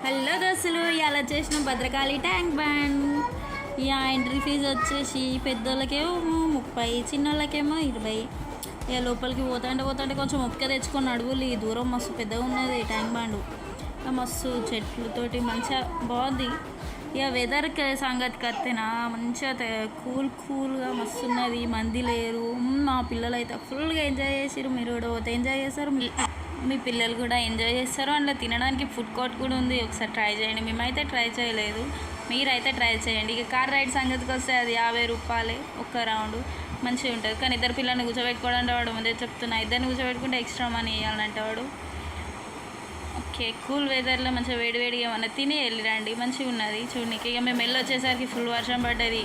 Hello దోస్తులు, ఇలా చేసిన భద్రకాళి ట్యాంక్ బండ్. ఇక ఎంట్రీ ఫీజు వచ్చేసి పెద్దోళ్ళకేమో 30, చిన్నోళ్ళకేమో 20. ఇక లోపలికి పోతుంటే కొంచెం ఒక్క తెచ్చుకొని నడువులు. ఈ దూరం మస్తు పెద్దగా ఉన్నది ట్యాంక్ బండ్. మస్తు చెట్లతోటి మంచిగా బాగుంది. ఇక వెదర్ సంగతికి వస్తేనా మంచిగా కూల్గా మస్తు ఉన్నది. మంది లేరు. మా పిల్లలు అయితే ఫుల్గా ఎంజాయ్ చేసారు. మీరు కూడా పోతే ఎంజాయ్ చేస్తారు, మీ పిల్లలు కూడా ఎంజాయ్ చేస్తారు. అందులో తినడానికి ఫుడ్ కోర్ట్ కూడా ఉంది. ఒకసారి ట్రై చేయండి. మేమైతే ట్రై చేయలేదు, మీరైతే ట్రై చేయండి. ఇక కార్ రైడ్ సంగతికి వస్తే అది 50 రూపాయలే ఒక్క రౌండ్. మంచిగా ఉంటుంది. కానీ ఇద్దరు పిల్లల్ని కూర్చోబెట్టుకోవడం వాడు ముందే చెప్తున్నా, ఇద్దరిని కూర్చోబెట్టుకుంటే ఎక్స్ట్రా మనీ వేయాలంటే వాడు. ఓకే, కూల్ వెదర్లో మంచిగా వేడివేడిగా ఏమన్నా తిని వెళ్ళిరండి. మంచిగా ఉన్నది చూడడానికి. ఇక మేము వెళ్ళి వచ్చేసరికి ఫుల్ వర్షం పడ్డది.